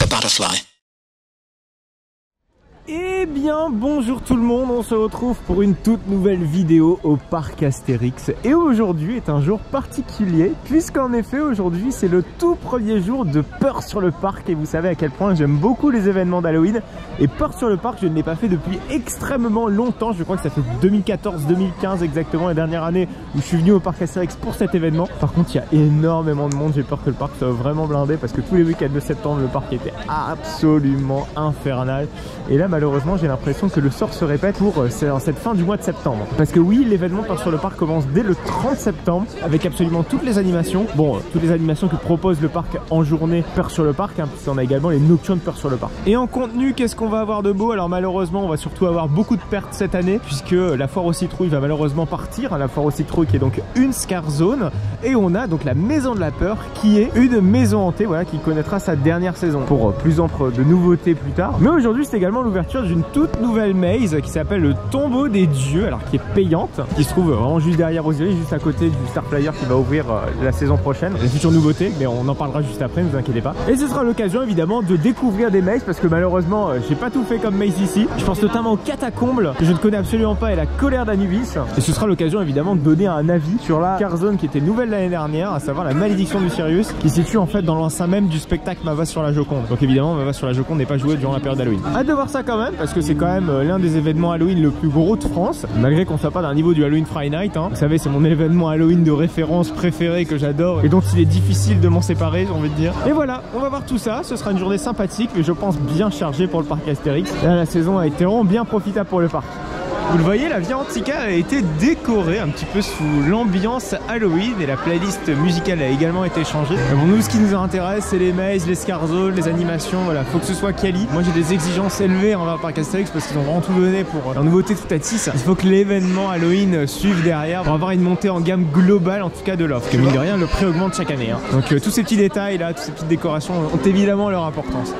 butterfly. Eh bien bonjour tout le monde, on se retrouve pour une toute nouvelle vidéo au parc Astérix. Et aujourd'hui est un jour particulier puisqu'en effet aujourd'hui c'est le tout premier jour de Peur sur le parc. Et vous savez à quel point j'aime beaucoup les événements d'Halloween. Et Peur sur le parc je ne l'ai pas fait depuis extrêmement longtemps. Je crois que ça fait 2014-2015 exactement, la dernière année où je suis venu au parc Astérix pour cet événement. Par contre il y a énormément de monde, j'ai peur que le parc soit vraiment blindé parce que tous les week-ends de septembre le parc était absolument infernal. Et là malheureusement j'ai l'impression que le sort se répète pour cette fin du mois de septembre. Parce que oui, l'événement Peur sur le parc commence dès le 30 septembre avec absolument toutes les animations. Bon, toutes les animations que propose le parc en journée Peur sur le parc, hein, puisqu'on a également les nocturnes Peur sur le parc. Et en contenu, qu'est-ce qu'on va avoir de beau? Alors malheureusement, on va surtout avoir beaucoup de pertes cette année puisque la foire aux citrouilles va malheureusement partir. La foire aux citrouilles qui est donc une Scare Zone. Et on a donc la Maison de la Peur qui est une maison hantée, voilà, qui connaîtra sa dernière saison pour plus ample de nouveautés plus tard. Mais aujourd'hui, c'est également l'ouverture d'une toute nouvelle maze qui s'appelle le Tombeau des Dieux, alors qui est payante, qui se trouve vraiment juste derrière Osiris, juste à côté du Star Flyer qui va ouvrir la saison prochaine. Des futures nouveautés, mais on en parlera juste après, ne vous inquiétez pas. Et ce sera l'occasion évidemment de découvrir des mazes parce que malheureusement j'ai pas tout fait comme maze ici. Je pense notamment aux catacombes que je ne connais absolument pas et la colère d'Anubis. Et ce sera l'occasion évidemment de donner un avis sur la Scare Zone qui était nouvelle l'année dernière, à savoir la malédiction du Sirius, qui se situe en fait dans l'enceinte même du spectacle Mava sur la Joconde. Donc évidemment Mava sur la Joconde n'est pas joué durant la période d'Halloween. Hâte de voir ça quand même parce que c'est quand même l'un des événements Halloween le plus gros de France, malgré qu'on soit pas d'un niveau du Halloween Friday Night, hein. Vous savez, c'est mon événement Halloween de référence préféré que j'adore et dont il est difficile de m'en séparer, j'ai envie de dire. Et voilà, on va voir tout ça, ce sera une journée sympathique mais je pense bien chargée pour le parc Astérix. Là, la saison a été vraiment bien profitable pour le parc. Vous le voyez, la Via Antica a été décorée un petit peu sous l'ambiance Halloween et la playlist musicale a également été changée. Mais bon, nous, ce qui nous intéresse, c'est les mazes, les Scare Zones, les animations, voilà, faut que ce soit quali. Moi, j'ai des exigences élevées envers le parc Astérix parce qu'ils ont vraiment tout donné pour la nouveauté Toutatis. Il faut que l'événement Halloween suive derrière pour avoir une montée en gamme globale, en tout cas de l'offre. Que mine de rien, le prix augmente chaque année, hein. Donc tous ces petits détails là, toutes ces petites décorations ont évidemment leur importance.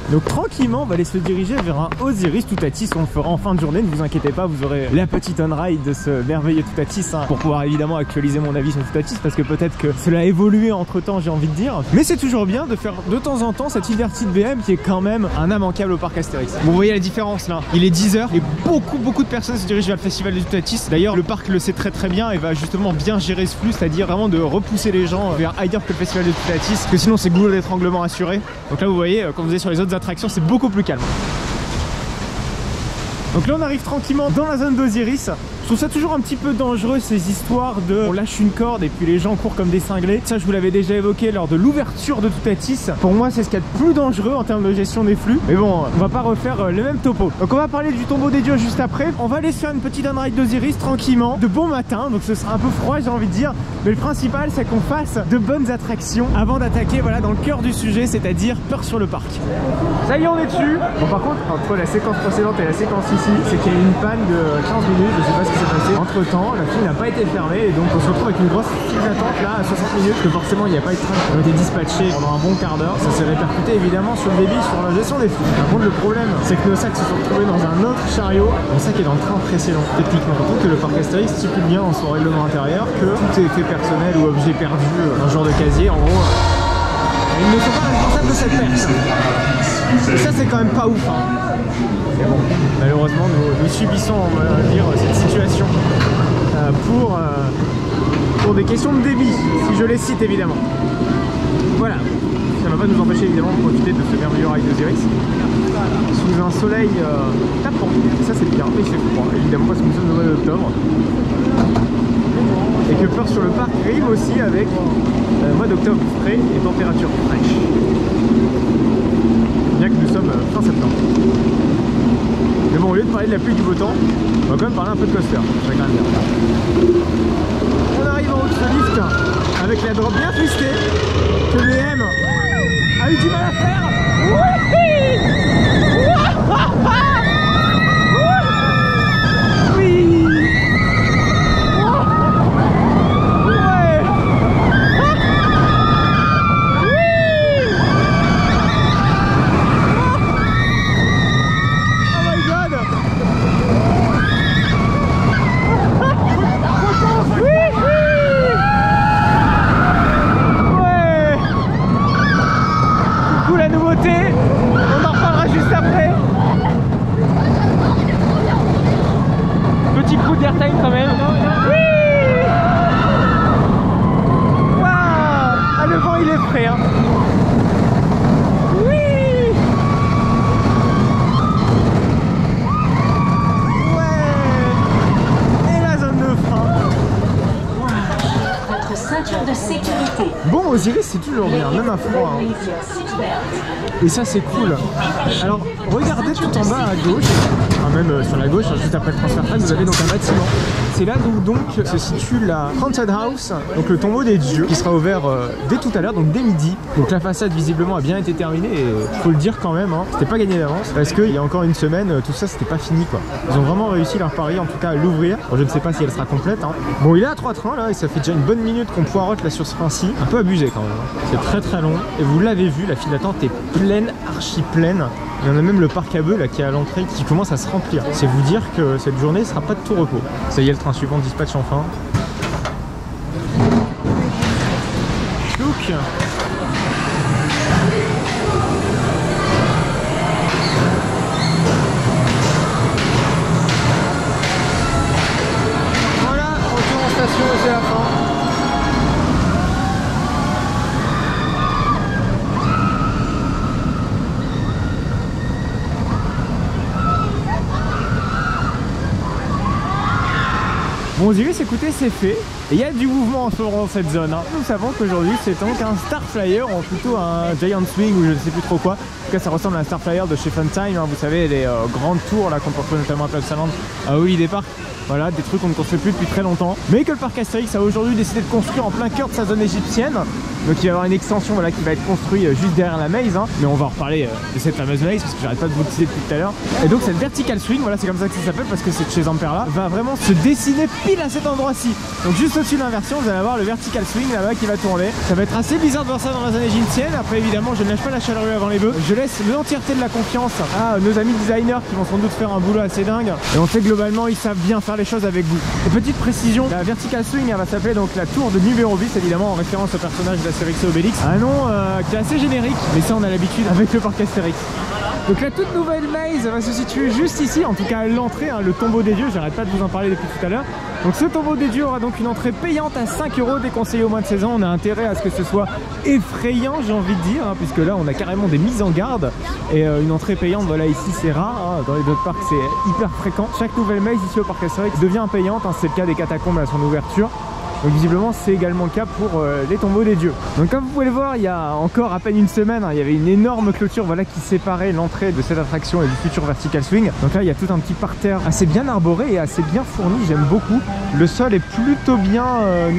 Donc tranquillement on va aller se diriger vers un Osiris Toutatis. On le fera en fin de journée, ne vous inquiétez pas, vous aurez la petite on-ride de ce merveilleux Toutatis, hein, pour pouvoir évidemment actualiser mon avis sur Toutatis parce que peut-être que cela a évolué entre temps, j'ai envie de dire. Mais c'est toujours bien de faire de temps en temps cette Inverted BM qui est quand même un immanquable au parc Astérix. Bon, vous voyez la différence là, il est 10h et beaucoup de personnes se dirigent vers le festival de Toutatis. D'ailleurs le parc le sait très bien et va justement bien gérer ce flux, c'est-à-dire vraiment de repousser les gens vers ailleurs que le festival de Toutatis, parce que sinon c'est goulot d'étranglement assuré. Donc là vous voyez, quand vous êtes sur les autres attractions, c'est beaucoup plus calme. Donc là on arrive tranquillement dans la zone d'Osiris. Je trouve ça toujours un petit peu dangereux ces histoires de on lâche une corde et puis les gens courent comme des cinglés. Ça je vous l'avais déjà évoqué lors de l'ouverture de Toutatis. Pour moi c'est ce qu'il y a de plus dangereux en termes de gestion des flux. Mais bon, on va pas refaire le même topo. Donc on va parler du Tombeau des Dieux juste après. On va aller se faire une petite on-ride d'Osiris tranquillement, de bon matin. Donc ce sera un peu froid j'ai envie de dire. Mais le principal c'est qu'on fasse de bonnes attractions avant d'attaquer voilà, dans le cœur du sujet, c'est-à-dire Peur sur le parc. Ça y est on est dessus. Bon par contre entre la séquence précédente et la séquence ici, c'est qu'il y a eu une panne de 15 minutes. Je sais pas ce qui s'est passé. Entre temps, la file n'a pas été fermée et donc on se retrouve avec une grosse file d'attente là à 60 minutes, parce que forcément il n'y a pas eu de train qui ont été dispatchés pendant un bon quart d'heure. Ça s'est répercuté évidemment sur le débit, sur la gestion des flux. Par contre le problème c'est que nos sacs se sont retrouvés dans un autre chariot. Mon sac est dans le train précédent. Techniquement, surtout que le parc Astérix stipule bien dans son règlement intérieur que tout est effet personnel ou objet perdu dans ce genre de casier, en gros, ils ne sont pas responsables de cette perte. Et ça c'est quand même pas ouf, hein. Mais bon, malheureusement nous subissons, on va dire, cette situation pour des questions de débit, si je les cite évidemment. Voilà, ça ne va pas nous empêcher évidemment de profiter de ce merveilleux rail d'Osiris sous un soleil tapant. Et ça c'est bien, mais il fait froid, évidemment parce que nous sommes au mois d'octobre. Et que Peur sur le parc rime aussi avec mois d'octobre frais et température fraîche. Bien que nous sommes fin septembre. Mais bon, au lieu de parler de la pluie et du beau temps, on va quand même parler un peu de coaster. Ça va quand même bien. On arrive en haut de ce lift avec la drop bien twistée que BM a eu du mal à faire. juste après. Petit coup d'airtime quand même. Oui. Waouh. Ah, le vent il est frais hein. Oui. Ouais. Et la zone de frein. Votre ceinture de sécurité. Bon, Osiris c'est toujours bien, même à froid hein. Et ça c'est cool. Alors regardez tout en bas à gauche, enfin même sur la gauche, juste après le transfert train, vous avez donc un bâtiment. C'est là où donc se situe la Haunted House, donc le tombeau des dieux, qui sera ouvert dès tout à l'heure, donc dès midi. Donc la façade visiblement a bien été terminée et faut le dire quand même, hein, c'était pas gagné d'avance parce qu'il y a encore une semaine, tout ça c'était pas fini quoi. Ils ont vraiment réussi leur pari en tout cas à l'ouvrir. Je ne sais pas si elle sera complète. Hein. Bon il est à 3 trains là et ça fait déjà une bonne minute qu'on poirote là sur ce train-ci. Un peu abusé quand même. Hein. C'est très très long et vous l'avez vu, la file d'attente est pleine, archi pleine. Il y en a même le parc à bœufs là qui est à l'entrée qui commence à se remplir. C'est vous dire que cette journée ne sera pas de tout repos. Ça y est, le train suivant dispatche enfin. Chouk. Voilà, retour en station et c'est la fin. Bon Osiris, écoutez, c'est fait. Et il y a du mouvement en ce moment dans cette zone. Hein. Nous savons qu'aujourd'hui c'est donc un Starflyer, ou plutôt un Giant Swing ou je ne sais plus trop quoi. En tout cas ça ressemble à un Starflyer de chez Funtime, hein. Vous savez les grandes tours là qu'on peut retrouver notamment à Plopsaland, à Holiday Park. Voilà, des trucs qu'on ne construit plus depuis très longtemps. Mais que le parc Astérix a aujourd'hui décidé de construire en plein cœur de sa zone égyptienne. Donc il va y avoir une extension voilà, qui va être construite juste derrière la maze. Hein. Mais on va en reparler de cette fameuse maze parce que j'arrête pas de vous le teaser depuis tout à l'heure. Et donc cette Vertical Swing, voilà c'est comme ça que ça s'appelle parce que c'est de chez Amperla, va vraiment se dessiner pile à cet endroit-ci. Donc juste au-dessus de l'inversion, vous allez avoir le Vertical Swing là-bas qui va tourner. Ça va être assez bizarre de voir ça dans la zone égyptienne. Après évidemment je ne lâche pas la charrue avant les bœufs. Je laisse l'entièreté de la confiance à nos amis designers qui vont sans doute faire un boulot assez dingue. Et on sait que globalement ils savent bien faire les choses avec vous. Et petite précision, la Vertical Swing elle va s'appeler donc la tour de Numérovis, évidemment en référence au personnage d'Astérix et Obélix. Un nom qui est assez générique, mais ça on a l'habitude avec le parc Astérix. Donc la toute nouvelle maze va se situer juste ici, en tout cas à l'entrée, hein, le tombeau des dieux, j'arrête pas de vous en parler depuis tout à l'heure. Donc ce tombeau des dieux aura donc une entrée payante à 5 € déconseillée au moins de 16 ans. On a intérêt à ce que ce soit effrayant, j'ai envie de dire, hein, puisque là on a carrément des mises en garde. Et une entrée payante, voilà ici c'est rare, hein, dans les autres parcs c'est hyper fréquent. Chaque nouvelle maze ici au parc Astérix devient payante, hein, c'est le cas des catacombes à son ouverture. Donc visiblement c'est également le cas pour les tombeaux des dieux. Donc comme vous pouvez le voir, il y a encore à peine une semaine, hein, il y avait une énorme clôture voilà, qui séparait l'entrée de cette attraction et du futur Vertical Swing. Donc là il y a tout un petit parterre assez bien arboré et assez bien fourni, j'aime beaucoup. Le sol est plutôt bien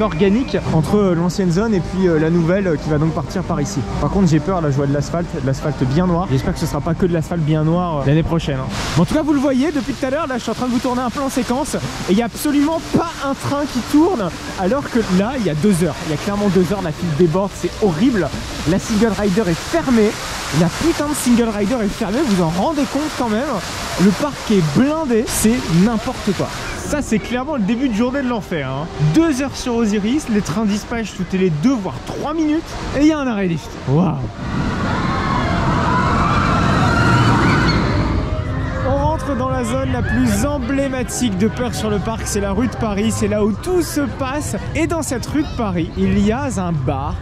organique entre l'ancienne zone et puis la nouvelle qui va donc partir par ici. Par contre j'ai peur, là je vois de l'asphalte bien noir. J'espère que ce sera pas que de l'asphalte bien noir l'année prochaine. Hein. Bon, en tout cas vous le voyez depuis tout à l'heure, là je suis en train de vous tourner un plan séquence et il n'y a absolument pas un train qui tourne. Alors que là, il y a 2 heures, il y a clairement 2 heures, la file déborde, c'est horrible. La single rider est fermée, la putain de single rider est fermée, vous en rendez compte quand même. Le parc est blindé, c'est n'importe quoi. Ça c'est clairement le début de journée de l'enfer. Hein. 2 heures sur Osiris, les trains dispatchent toutes les 2 voire 3 minutes et il y a un arrêt lift. Waouh. Dans la zone la plus emblématique de Peur sur le Parc, c'est la rue de Paris, c'est là où tout se passe. Et dans cette rue de Paris, il y a un bar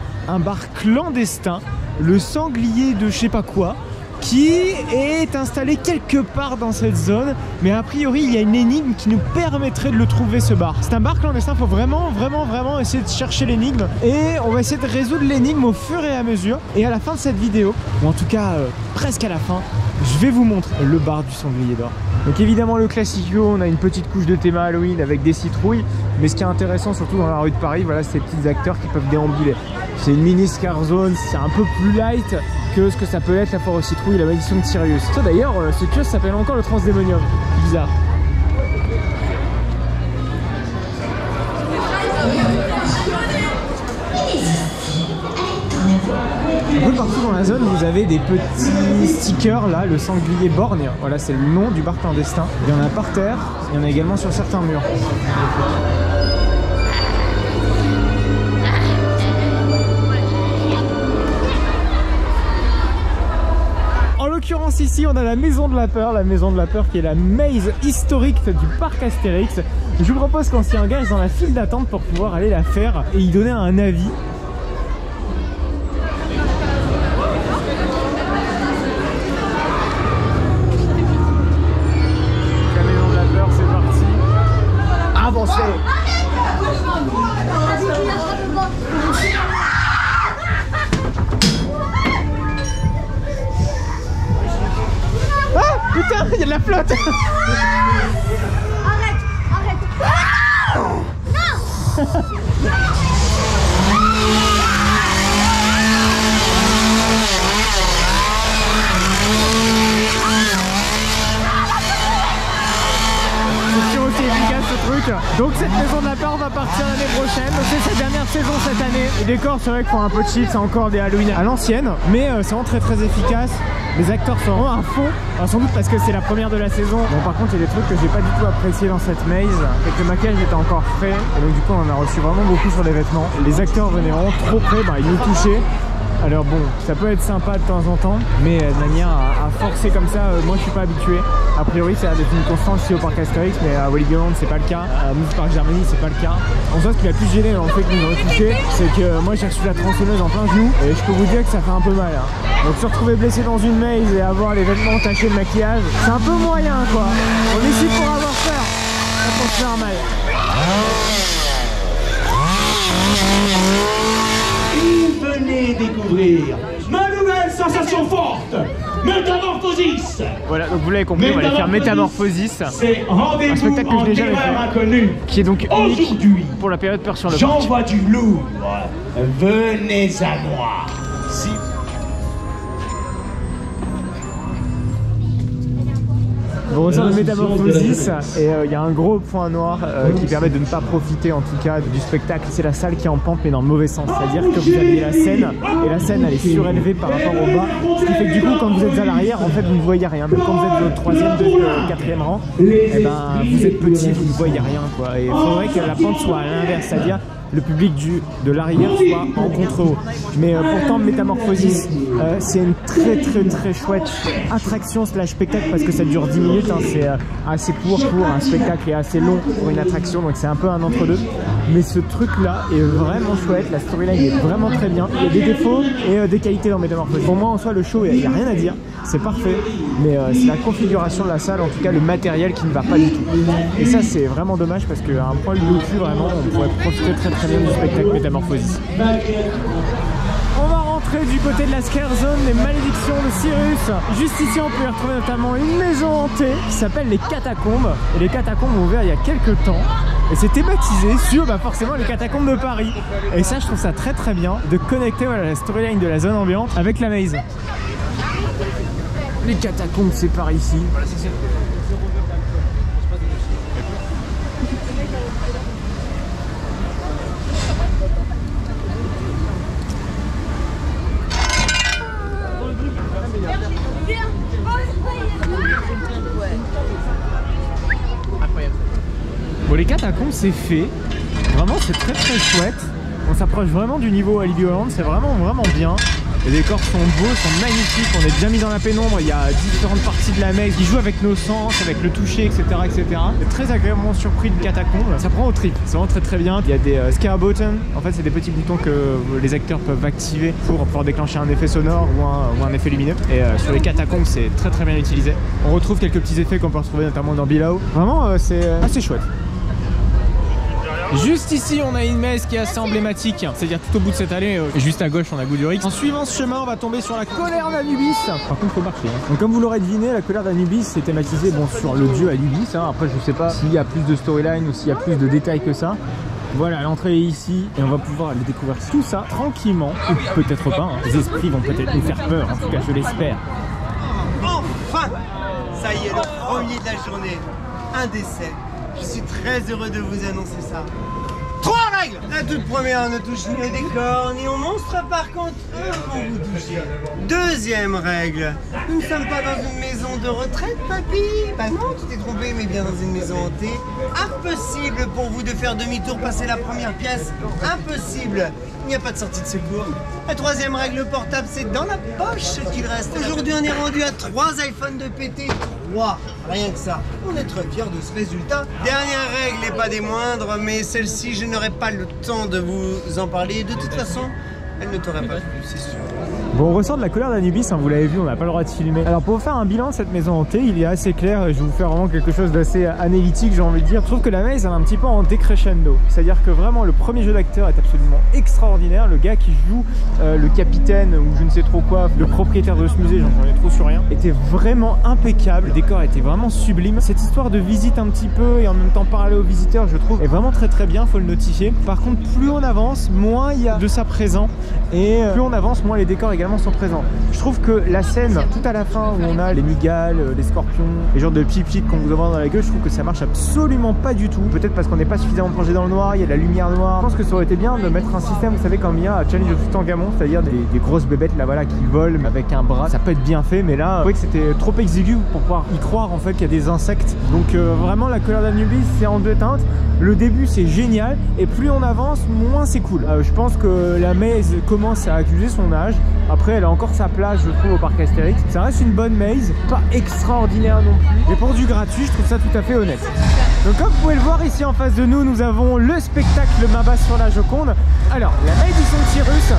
clandestin, le sanglier de je sais pas quoi, qui est installé quelque part dans cette zone, mais a priori il y a une énigme qui nous permettrait de le trouver ce bar. C'est un bar clandestin, il faut vraiment essayer de chercher l'énigme et on va essayer de résoudre l'énigme au fur et à mesure. Et à la fin de cette vidéo, ou en tout cas presque à la fin, je vais vous montrer le bar du sanglier d'or. Donc évidemment le classico, on a une petite couche de thème Halloween avec des citrouilles, mais ce qui est intéressant surtout dans la rue de Paris, voilà, c'est ces petits acteurs qui peuvent déambuler. C'est une mini Scar Zone, c'est un peu plus light que ce que ça peut être la foire aux citrouilles, la malédiction de Sirius. Ça d'ailleurs, ce kiosque s'appelle encore le Transdémonium, bizarre. Un peu partout dans la zone, vous avez des petits stickers là, le sanglier borgne, voilà c'est le nom du bar clandestin. Il y en a par terre, il y en a également sur certains murs. En l'occurrence commence ici, on a la Maison de la Peur qui est la maze historique du parc Astérix. Je vous propose qu'on s'y engage dans la file d'attente pour pouvoir aller la faire et y donner un avis. La Maison de la Peur, c'est parti. Avancez! Ah putain, il y a de la flotte. Arrête. Non. C'est aussi efficace ce truc. Donc cette Maison de la Peur va partir l'année prochaine. C'est sa dernière saison cette année. Les décors, c'est vrai qu'ils font un peu cheap, c'est encore des Halloween à l'ancienne, mais c'est vraiment très efficace. Les acteurs sont vraiment à fond, alors, sans doute parce que c'est la première de la saison. Bon, par contre, il y a des trucs que j'ai pas du tout apprécié dans cette maze, c'est que le maquillage était encore frais, et donc du coup, on en a reçu vraiment beaucoup sur les vêtements. Les acteurs venaient vraiment trop près, bah, ils nous touchaient. Alors bon, ça peut être sympa de temps en temps, mais de manière à forcer comme ça, moi je suis pas habitué. A priori, ça a d'être une constante ici au parc Astérix, mais à Walibi c'est pas le cas. À Moose Park Germany, c'est pas le cas. En soi, ce qui m'a plus gêné dans le fait qu'ils nous auraient touché, c'est que moi j'ai reçu la tronçonneuse en plein genou, et je peux vous dire que ça fait un peu mal. Hein. Donc se retrouver blessé dans une maze et avoir les vêtements tachés de maquillage, c'est un peu moyen quoi. On est ici pour avoir peur, ça peut se faire mal. Venez découvrir ma nouvelle sensation forte, Métamorphosis. Voilà, donc vous l'avez compris, on va aller faire Métamorphosis, C'est un rendez-vous spectacle que en je n'ai jamais terrain fait, inconnu. qui est donc unique Aujourd'hui, pour la période Peur sur le parc. j'envoie du lourd. Venez à moi. Si On ressort de Métamorphosis et il y a un gros point noir qui permet de ne pas profiter en tout cas du spectacle. C'est la salle qui est en pente mais dans le mauvais sens, c'est-à-dire que vous avez la scène et la scène elle est surélevée par rapport au bas, ce qui fait que du coup quand vous êtes à l'arrière en fait vous ne voyez rien, même quand vous êtes au 3e, 4e rang, et ben vous êtes petit, vous ne voyez rien quoi. Et il faudrait que la pente soit à l'inverse, c'est-à-dire le public de l'arrière soit en contre-haut. Mais pourtant Métamorphosis c'est une très chouette attraction slash spectacle parce que ça dure 10 minutes, hein, c'est assez court pour un spectacle et assez long pour une attraction, donc c'est un peu un entre-deux. Mais ce truc là est vraiment chouette, la storyline est vraiment très bien, il y a des défauts et des qualités dans Métamorphosis. Pour moi en soi le show il n'y a rien à dire, c'est parfait, mais c'est la configuration de la salle, en tout cas le matériel qui ne va pas du tout. Et ça c'est vraiment dommage parce qu'à un point de vue vraiment on pourrait profiter très bien du spectacle Métamorphosis. On va rentrer du côté de la Scare Zone, les malédictions de Cyrus. Juste ici on peut y retrouver notamment une maison hantée qui s'appelle les Catacombes. Et les Catacombes ont ouvert il y a quelques temps. Et c'est thématisé sur forcément les catacombes de Paris. Et ça je trouve ça très bien de connecter la storyline de la zone ambiante avec la maze. Les catacombes c'est par ici. Bon, les catacombes c'est fait, vraiment c'est très chouette, on s'approche vraiment du niveau Walibi Holland, c'est vraiment bien. Les décors sont beaux, sont magnifiques, on est bien mis dans la pénombre, il y a différentes parties de la maze qui jouent avec nos sens, avec le toucher, etc. C'est très agréablement surpris de catacombes, ça prend au trip, c'est vraiment très bien. Il y a des scare buttons, en fait c'est des petits boutons que les acteurs peuvent activer pour pouvoir déclencher un effet sonore ou un effet lumineux. Et sur les catacombes c'est très bien utilisé. On retrouve quelques petits effets qu'on peut retrouver notamment dans Below. Vraiment c'est assez chouette. Juste ici on a une maze qui est assez emblématique, c'est-à-dire tout au bout de cette allée, juste à gauche on a Goudurix. En suivant ce chemin on va tomber sur la colère d'Anubis. Par contre faut marcher hein. Donc comme vous l'aurez deviné, la colère d'Anubis c'est thématisé sur le dieu Anubis hein. Après je sais pas s'il y a plus de storyline ou s'il y a plus de détails que ça. Voilà, l'entrée est ici et on va pouvoir aller découvrir tout ça tranquillement, ou peut-être pas, hein. Les esprits vont peut-être nous faire peur, en tout cas je l'espère. Enfin, ça y est, le premier de la journée, un décès. Je suis très heureux de vous annoncer ça. 3 règle. La toute première, ne touche ni au décor, ni au monstre, par contre, quand vous touchez. Deuxième règle, nous ne sommes pas dans une maison de retraite, papy. Bah non, tu t'es trompé, mais bien dans une maison hantée. Impossible pour vous de faire demi-tour, passer la première pièce. Impossible. Il n'y a pas de sortie de secours. La troisième règle, le portable, c'est dans la poche qu'il reste. Aujourd'hui, on est rendu à 3 iPhones de pété. 3, rien que ça. On est très fiers de ce résultat. Dernière règle, et pas des moindres, mais celle-ci, je n'aurai pas le temps de vous en parler. De toute façon, elle ne t'aurait pas plu, c'est sûr. Bon, on ressent de la colère d'Anubis, hein, vous l'avez vu, on n'a pas le droit de filmer. Alors pour vous faire un bilan de cette maison hantée, il est assez clair, je vais vous faire vraiment quelque chose d'assez analytique, j'ai envie de dire. Je trouve que la maze elle est un petit peu en décrescendo. C'est-à-dire que vraiment le premier jeu d'acteur est absolument extraordinaire. Le gars qui joue le capitaine ou je ne sais trop quoi, le propriétaire de ce musée, j'en ai trop sur rien, était vraiment impeccable. Le décor était vraiment sublime. Cette histoire de visite un petit peu et en même temps parler aux visiteurs, je trouve, est vraiment très bien, faut le notifier. Par contre, plus on avance, moins il y a de ça présent. Et plus on avance, moins les décors également sont présents. Je trouve que la scène tout à la fin où on a les migales, les scorpions, les genres de pipites qu'on vous envoie dans la gueule, je trouve que ça marche absolument pas du tout. Peut-être parce qu'on n'est pas suffisamment plongé dans le noir, il y a de la lumière noire. Je pense que ça aurait été bien de mettre un système, vous savez, comme il y a à Challenge of Tutankamon, c'est-à-dire des grosses bébêtes là voilà qui volent avec un bras. Ça peut être bien fait, mais là, je trouvais que c'était trop exigu pour pouvoir y croire en fait qu'il y a des insectes. Donc vraiment la colère d'Anubis c'est en 2 teintes. Le début c'est génial et plus on avance, moins c'est cool. Je pense que la maze commence à accuser son âge. Après elle a encore sa place je trouve au parc Astérix. Ça reste une bonne maze, pas extraordinaire non plus. Mais pour du gratuit je trouve ça tout à fait honnête. Donc comme vous pouvez le voir ici en face de nous, nous avons le spectacle Main basse sur la Joconde. Alors la maze du son Cyrus.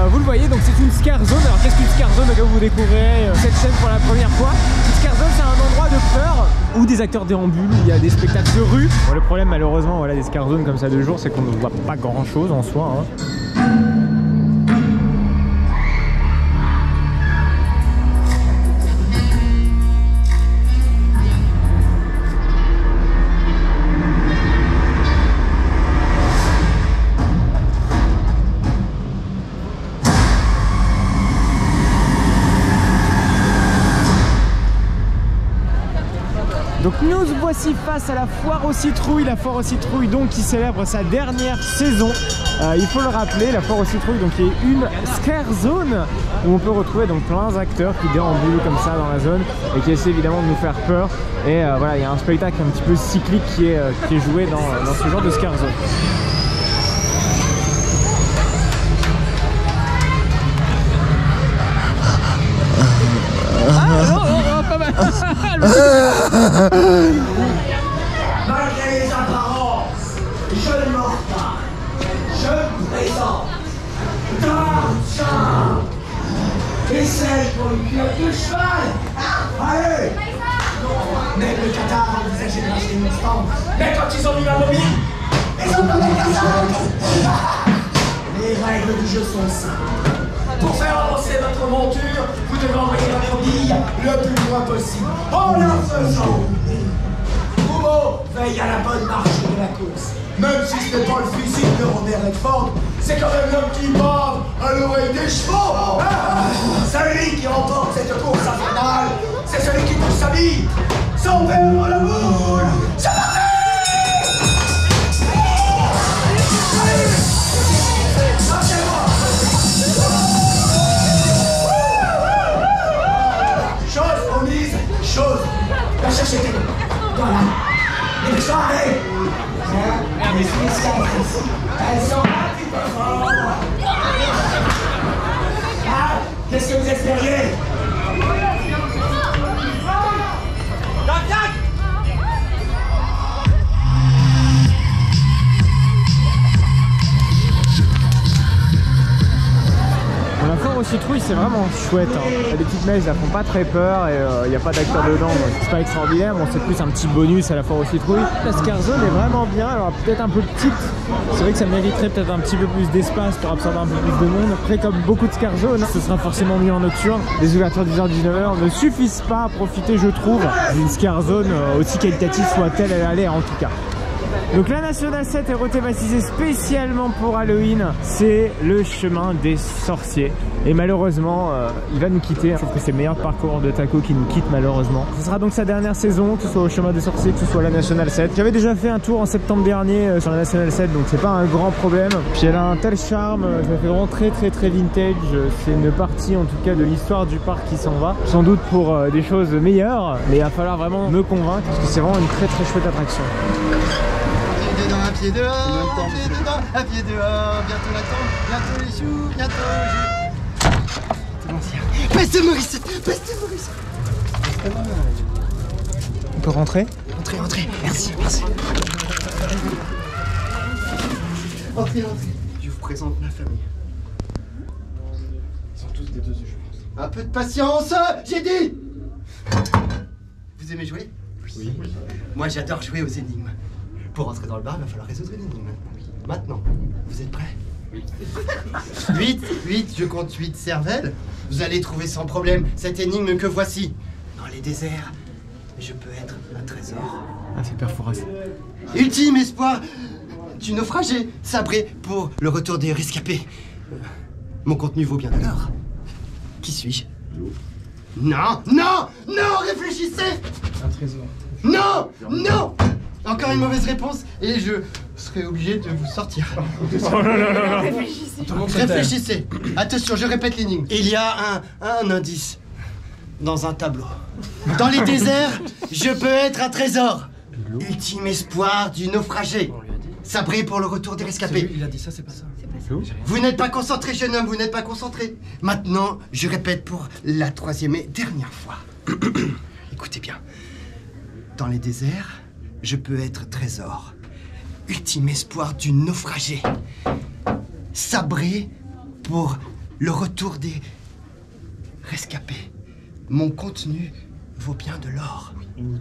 Vous le voyez, donc c'est une scare zone. Alors qu'est-ce qu'une scare zone? Là vous découvrirez cette chaîne pour la première fois. Une scare zone c'est un endroit de peur où des acteurs déambulent, où il y a des spectacles de rue. Bon, le problème malheureusement voilà, des scare zones comme ça de jour, c'est qu'on ne voit pas grand chose en soi hein. Donc nous voici face à la foire aux citrouilles, donc qui célèbre sa dernière saison. Il faut le rappeler, la foire aux citrouilles donc qui est une scare zone où on peut retrouver donc plein d'acteurs qui déambulent comme ça dans la zone et qui essaient évidemment de nous faire peur. Et voilà, il y a un spectacle un petit peu cyclique qui est joué dans ce genre de scare zone. Malgré les apparences, je ne mords pas. Je me présente. Darchan. Essaye pour une culotte de cheval. Allez. Même le cathare envisageait de racheter une stand. Mais quand ils ont mis la mobile, ils ont pas personne. Les règles du jeu sont simples. Pour faire avancer votre monture, vous devez envoyer votre bille le plus loin possible. En la faisant. Momo veille à la bonne marche de la course. Même si ce n'est pas le physique de Robert Redford, c'est quand même l'homme qui bave à l'oreille des chevaux. Celui qui remporte cette course infernale, c'est celui qui pousse sa bille sans perdre la boule. C'est parti! Chose, la chercher tes voilà. Et les soirées. Les spécialistes, elles sont un petit peu fortes. Ah, qu'est-ce que vous espériez? La foire aux citrouilles c'est vraiment chouette hein. Les petites mazes elles font pas très peur et il n'y a pas d'acteur dedans donc c'est pas extraordinaire. Bon c'est plus un petit bonus à la foire aux citrouilles. La scare zone est vraiment bien, alors peut-être un peu petite. C'est vrai que ça mériterait peut-être un petit peu plus d'espace pour absorber un peu plus de monde. Après comme beaucoup de scare zones, ce sera forcément mieux en nocturne. Les ouvertures 10h-19h ne suffisent pas à profiter je trouve d'une scare zone aussi qualitative soit-elle elle a l'air en tout cas. Donc la Nationale 7 est rethématisée spécialement pour Halloween. C'est le chemin des sorciers. Et malheureusement, il va nous quitter. Je trouve que c'est le meilleur parcours de Taco qui nous quitte malheureusement. Ce sera donc sa dernière saison, que ce soit au chemin des sorciers, que ce soit la Nationale 7. J'avais déjà fait un tour en septembre dernier sur la Nationale 7, donc c'est pas un grand problème. Puis elle a un tel charme, je me fais vraiment très vintage. C'est une partie en tout cas de l'histoire du parc qui s'en va. Sans doute pour des choses meilleures, mais il va falloir vraiment me convaincre parce que c'est vraiment une très chouette attraction. Un pied dehors, un pied dedans, un pied dehors, bientôt la tombe, bientôt les choux, bientôt c'est bon, tiens. Peste Maurice, peste Maurice. On peut rentrer? Entrez, merci. Entrez. Je vous présente ma famille. Ils sont tous des deux, je pense. Un peu de patience, j'ai dit. Vous aimez jouer? Oui. Moi j'adore jouer aux énigmes. Pour rentrer dans le bar, il va falloir résoudre une énigme. Maintenant, vous êtes prêts? Oui. 8, je compte 8 cervelles. Vous allez trouver sans problème cette énigme que voici. Dans les déserts, je peux être un trésor. Ah, c'est Perforas. Ultime espoir du naufragé, sabré pour le retour des rescapés. Mon contenu vaut bien de l'or. Qui suis-je? Non, réfléchissez. Un trésor. Non. Encore une mauvaise réponse et je serai obligé de vous sortir. Réfléchissez. Attention, je répète l'énigme. Il y a un indice dans un tableau. Dans les déserts, je peux être un trésor. Ultime espoir du naufragé. Sabré pour le retour des rescapés. Il a dit ça, c'est pas ça. Vous n'êtes pas concentré, jeune homme, vous n'êtes pas concentré. Maintenant, je répète pour la 3e et dernière fois. Écoutez bien. Dans les déserts, je peux être trésor. Ultime espoir du naufragé. Sabré pour le retour des rescapés. Mon contenu vaut bien de l'or. Une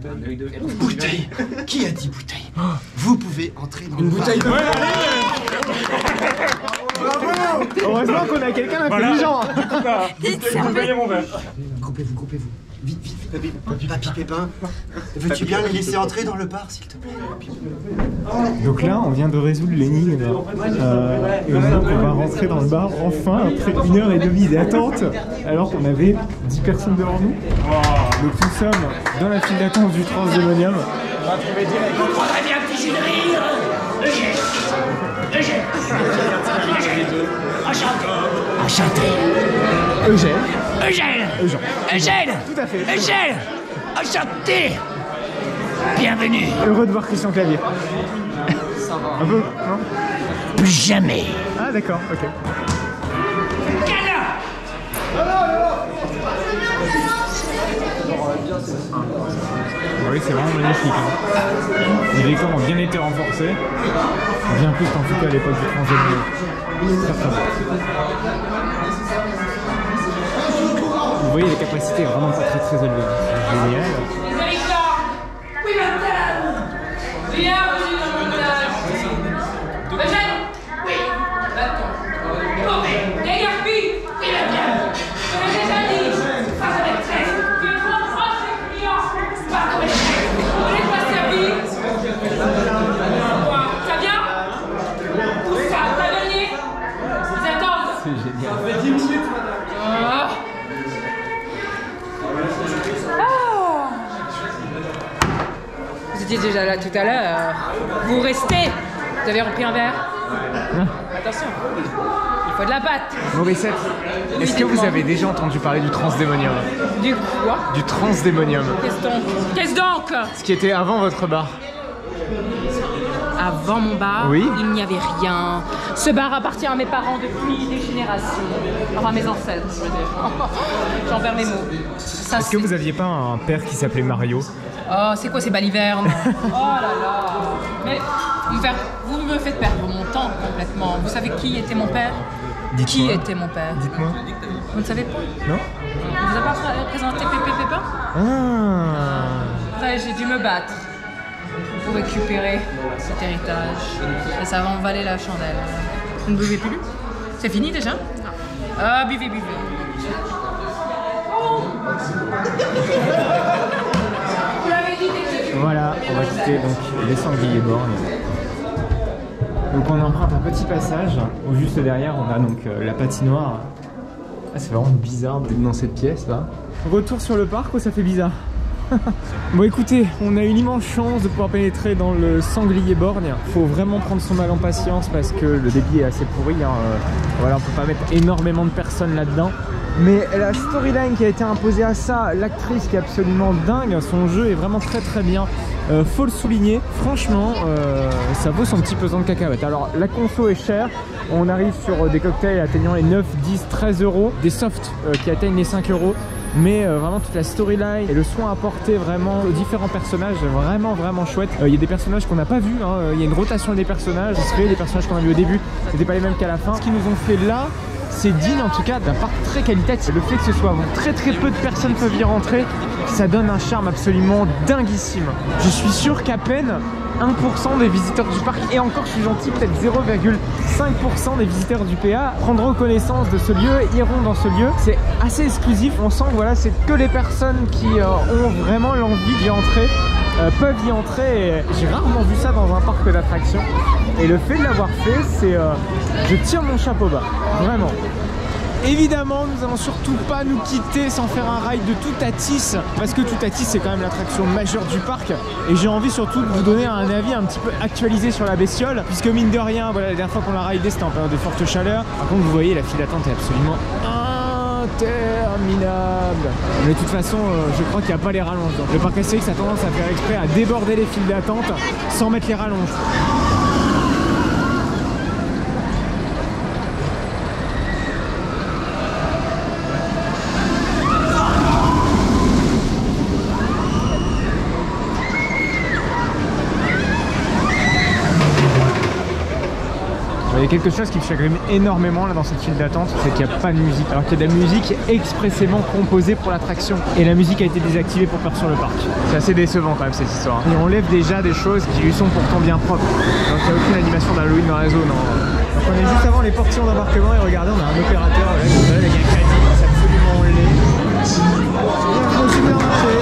Bouteille. Qui a dit bouteille? Vous pouvez entrer dans le bar. bouteille de... Bravo! Heureusement qu'on a quelqu'un d'intelligent. Groupez-vous. Vite. Papy Pépin, veux-tu bien les laisser entrer dans le bar, s'il te plaît? Donc là, on vient de résoudre l'énigme. Et donc, on va rentrer dans le bar, enfin, après 1h30 d'attente, alors qu'on avait 10 personnes devant nous. Donc nous sommes dans la file d'attente du Transdémonium. On va trouver direct. Vous prendrez bien un petit jus de rire. Eugène. Enchanté. Eugène. Tout à fait. Eugène. Enchanté. Bienvenue. Heureux de voir Christian Clavier. Un peu, non? Plus jamais. Ah d'accord, ok. Oui, c'est vraiment magnifique. Hein. Les décors ont bien été renforcés. Bien plus qu'en tout cas à l'époque du Transdémonium. Très beau. Vous voyez, la capacité est vraiment pas très élevée. C'est génial. Oui, madame. Bienvenue dans le village. Eugène. Oui. Attends. Dégarpie. Oui, madame. Je l'ai déjà dit. Ça va être très. Tu es trop proche des clients. Pas comme les chefs. On n'est pas servi. Ça vient? Tout ça, tavernier. Ils attendent. C'est génial. Ça fait 10 minutes, madame. Vous étiez déjà là tout à l'heure. Vous restez. Vous avez rempli un verre. Attention. Il faut de la pâte. Morissette, est-ce que vous avez déjà entendu parler du Transdémonium? Du quoi? Du Transdémonium. Qu'est-ce donc? Ce qui était avant votre bar. Avant mon bar, Oui. il n'y avait rien. Ce bar appartient à mes parents depuis des générations. Enfin, mes ancêtres, je veux dire. J'en perds mes mots. Ça, Est-ce que vous aviez pas un père qui s'appelait Mario? Oh, c'est quoi ces balivernes? Oh là là. Mais vous me faites perdre mon temps complètement. Vous savez qui était mon père? Qui était mon père? Dites-moi. Vous ne savez pas? Non? On vous a pas présenté Pépé Pépin? Ah. Après, j'ai dû me battre pour récupérer cet héritage. Et ça va en valer la chandelle. Vous ne buvez plus? C'est fini déjà? Ah, buvez. Voilà, on va quitter donc les sangliers borgnes. Donc on emprunte un petit passage, où juste derrière on a donc la patinoire. Ah, c'est vraiment bizarre d'être dans cette pièce là. Retour sur le parc ou ça fait bizarre? Bon écoutez, on a une immense chance de pouvoir pénétrer dans le sanglier borgne. Faut vraiment prendre son mal en patience parce que le débit est assez pourri, hein. Voilà, on peut pas mettre énormément de personnes là-dedans. Mais la storyline qui a été imposée à ça, l'actrice qui est absolument dingue, son jeu est vraiment très très bien. Faut le souligner, franchement, ça vaut son petit pesant de cacahuètes. Alors la conso est chère, on arrive sur des cocktails atteignant les 9, 10, 13 euros, des softs qui atteignent les 5 euros. Mais vraiment toute la storyline et le soin apporté vraiment aux différents personnages, vraiment chouette. Il y a des personnages qu'on n'a pas vus, hein. Il y a une rotation des personnages, les personnages qu'on a vus au début, c'était pas les mêmes qu'à la fin. Ce qu'ils nous ont fait là, c'est digne en tout cas d'un parc très qualitatif. Le fait que ce soit très peu de personnes peuvent y rentrer, ça donne un charme absolument dinguissime. Je suis sûr qu'à peine 1% des visiteurs du parc, et encore je suis gentil, peut-être 0,5% des visiteurs du PA prendront connaissance de ce lieu, iront dans ce lieu. C'est assez exclusif, on sent que voilà, c'est que les personnes qui ont vraiment l'envie d'y entrer peuvent y entrer. J'ai rarement vu ça dans un parc d'attractions. Et le fait de l'avoir fait, c'est... je tire mon chapeau bas, vraiment. Évidemment, nous allons surtout pas nous quitter sans faire un ride de Toutatis, parce que Toutatis c'est quand même l'attraction majeure du parc, et j'ai envie surtout de vous donner un avis un petit peu actualisé sur la bestiole, puisque mine de rien, voilà, la dernière fois qu'on l'a ridé c'était en période de forte chaleur. Par contre, vous voyez, la file d'attente est absolument interminable. Mais de toute façon, je crois qu'il n'y a pas les rallonges. Donc le parc Astérix a tendance à faire exprès à déborder les files d'attente sans mettre les rallonges. Il y a quelque chose qui me chagrine énormément là dans cette file d'attente, c'est qu'il n'y a pas de musique. Alors qu'il y a de la musique expressément composée pour l'attraction. Et la musique a été désactivée pour faire sur le parc. C'est assez décevant quand même cette histoire. Et on enlève déjà des choses qui lui sont pourtant bien propres. Donc il n'y a aucune animation d'Halloween dans la zone. Donc on est juste avant les portillons d'embarquement et regardez, on a un opérateur là, avec un caddie, c'est absolument laid. Au supermarché.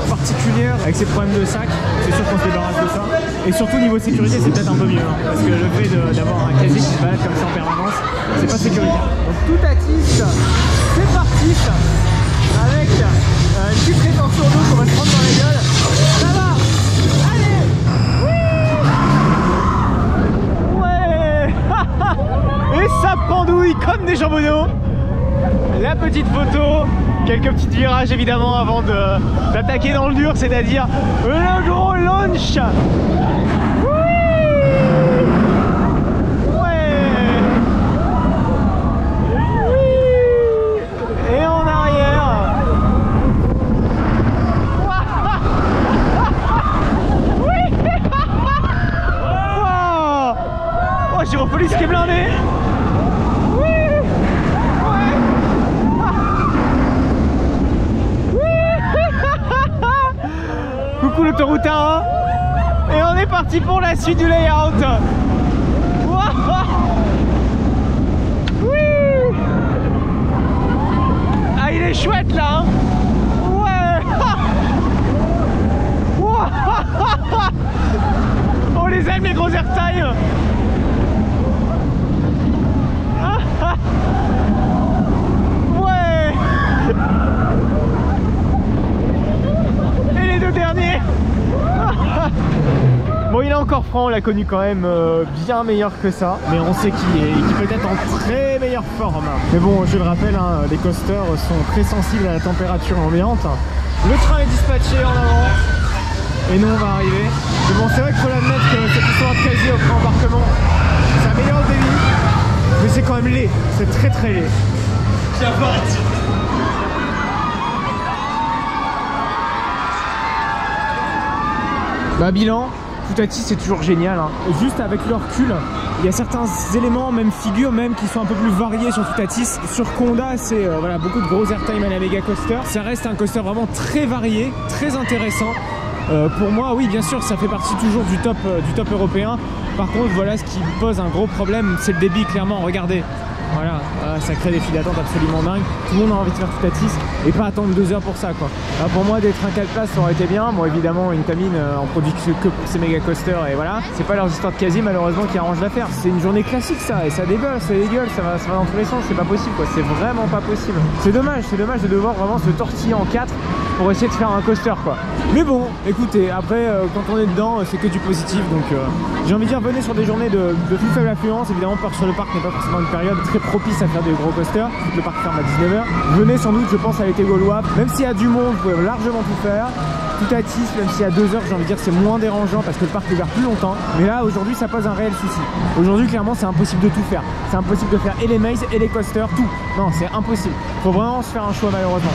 Particulière avec ces problèmes de sac, c'est sûr qu'on se débarrasse de ça. Et surtout niveau sécurité, c'est peut-être un peu mieux, hein, parce que le fait d'avoir un casier qui se balade comme ça en permanence, c'est pas sécuritaire. Donc Toutatis, c'est parti avec une petite rétention d'eau qu'on va se prendre dans la gueule. Ça va, allez, ouais. Et ça pendouille comme des jambonneaux. La petite photo, quelques petits virages évidemment avant d'attaquer dans le dur, c'est-à-dire le gros launch. Ouais. Et en arrière. Oh, Gyropolis qui est blindé. Coucou l'autoroute 1, et on est parti pour la suite du layout. Ah, il est chouette là, hein. Ouais. On les aime les gros airtime. Ouais. Et les deux derniers. Bon, il est encore franc, on l'a connu quand même bien meilleur que ça, mais on sait qu'il peut être en très meilleure forme. Mais bon, je le rappelle, hein, les coasters sont très sensibles à la température ambiante. Le train est dispatché en avant et nous on va arriver. Mais bon, c'est vrai qu'il faut l'admettre que cette histoire de casier au pré-embarquement, ça améliore le débit, mais c'est quand même laid, c'est très très laid. Bah, bilan, Toutatis c'est toujours génial, hein. Juste avec le recul, il y a certains éléments, même figures même, qui sont un peu plus variés sur Toutatis. Sur Conda, c'est voilà, beaucoup de gros airtime à la méga coaster. Ça reste un coaster vraiment très varié, très intéressant. Pour moi, oui, bien sûr, ça fait partie toujours du top européen. Par contre, voilà, ce qui pose un gros problème, c'est le débit, clairement. Regardez, Voilà, ça crée des files d'attente absolument dingues. Tout le monde a envie de faire Toutatis et pas attendre 2 heures pour ça quoi. Alors pour moi des trains 4 places ça aurait été bien. Bon évidemment une Tamine en produit que pour ces méga coasters et voilà. C'est pas leurs histoires de quasi malheureusement qui arrangent l'affaire. C'est une journée classique ça et ça dégueule, ça va dans tous les sens, c'est pas possible quoi, c'est vraiment pas possible. C'est dommage de devoir vraiment se tortiller en 4 pour essayer de faire un coaster quoi. Mais bon, écoutez, après quand on est dedans c'est que du positif donc j'ai envie de dire venez sur des journées de plus faible affluence. Évidemment Peur sur le Parc n'est pas forcément une période très propice à faire des gros coasters, vu que le parc ferme à 19h. Venez sans doute je pense à l'été gaulois, même s'il y a du monde vous pouvez largement tout faire. Toutatis, même s'il y a 2 heures, j'ai envie de dire c'est moins dérangeant parce que le parc est ouvert plus longtemps. Mais là aujourd'hui ça pose un réel souci. Aujourd'hui clairement c'est impossible de tout faire. C'est impossible de faire et les mazes et les coasters, tout. Non c'est impossible. Faut vraiment se faire un choix malheureusement.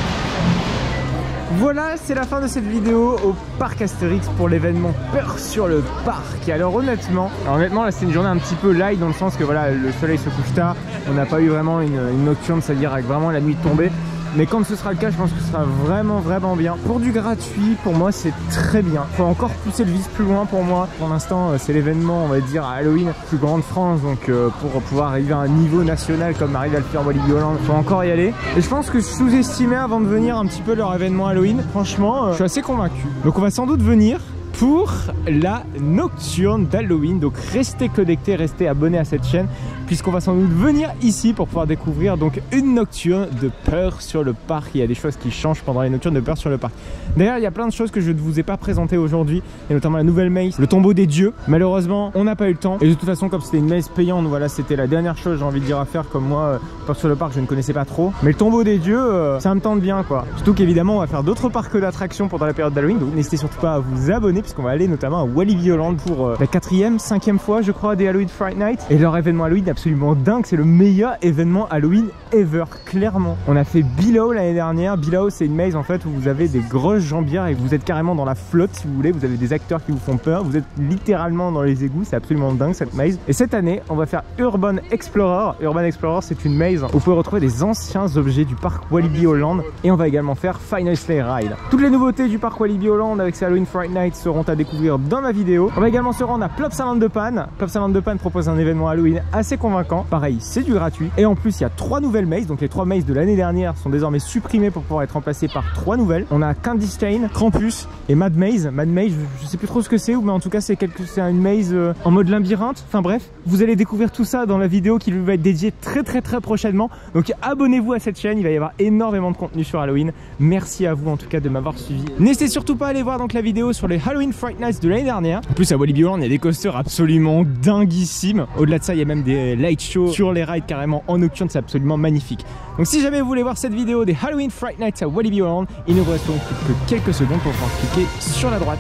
Voilà, c'est la fin de cette vidéo au parc Astérix pour l'événement Peur sur le Parc. Alors honnêtement là c'est une journée un petit peu light dans le sens que voilà le soleil se couche tard, on n'a pas eu vraiment une nocturne, c'est-à-dire avec vraiment la nuit tombée. Mais quand ce sera le cas, je pense que ce sera vraiment bien. Pour du gratuit, pour moi c'est très bien. Faut encore pousser le vice plus loin pour moi. Pour l'instant c'est l'événement on va dire à Halloween plus grand de France. Donc pour pouvoir arriver à un niveau national comme arrive à le faire Walibi Holland, faut encore y aller. Et je pense que je sous-estimais avant de venir un petit peu leur événement Halloween. Franchement je suis assez convaincu. Donc on va sans doute venir pour la nocturne d'Halloween. Donc restez connectés, restez abonnés à cette chaîne puisqu'on va sans doute venir ici pour pouvoir découvrir donc une nocturne de Peur sur le Parc. Il y a des choses qui changent pendant les nocturnes de Peur sur le Parc. D'ailleurs il y a plein de choses que je ne vous ai pas présentées aujourd'hui, et notamment la nouvelle maze, le tombeau des dieux. Malheureusement on n'a pas eu le temps, et de toute façon comme c'était une maze payante, voilà c'était la dernière chose j'ai envie de dire à faire, comme moi Peur sur le Parc je ne connaissais pas trop. Mais le tombeau des dieux ça me tente bien quoi. Surtout qu'évidemment on va faire d'autres parcs d'attractions pendant la période d'Halloween, donc n'hésitez surtout pas à vous abonner puisqu'on va aller notamment à Walibi Holland pour la 4e, 5e fois je crois des Halloween Fright Night. Et leur événement Halloween absolument dingue, c'est le meilleur événement Halloween ever, clairement. On a fait Below l'année dernière. Below c'est une maze en fait où vous avez des grosses jambières et vous êtes carrément dans la flotte si vous voulez, vous avez des acteurs qui vous font peur, vous êtes littéralement dans les égouts, c'est absolument dingue cette maze. Et cette année on va faire Urban Explorer. Urban Explorer c'est une maze où vous pouvez retrouver des anciens objets du parc Walibi Holland, et on va également faire Final Sleigh Ride. Toutes les nouveautés du parc Walibi Holland avec ses Halloween Fright Night seront à découvrir dans ma vidéo. On va également se rendre à Plopsaland de Panne. Plopsaland de Panne propose un événement Halloween assez convaincant. Pareil, c'est du gratuit. Et en plus, il y a 3 nouvelles mazes. Donc les 3 mazes de l'année dernière sont désormais supprimées pour pouvoir être remplacées par 3 nouvelles. On a Candy Stain, Krampus et Mad Maze. Mad Maze, je sais plus trop ce que c'est, mais en tout cas, c'est une maze en mode labyrinthe. Enfin bref, vous allez découvrir tout ça dans la vidéo qui va être dédiée très prochainement. Donc abonnez-vous à cette chaîne, il va y avoir énormément de contenu sur Halloween. Merci à vous en tout cas de m'avoir suivi. N'hésitez surtout pas à aller voir donc la vidéo sur les Halloween Fright Nights de l'année dernière. En plus à Walibi Holland il y a des coasters absolument dinguissimes. Au-delà de ça il y a même des light shows sur les rides carrément en nocturne, c'est absolument magnifique. Donc si jamais vous voulez voir cette vidéo des Halloween Fright Nights à Walibi Holland, il ne vous reste donc plus que quelques secondes pour pouvoir cliquer sur la droite.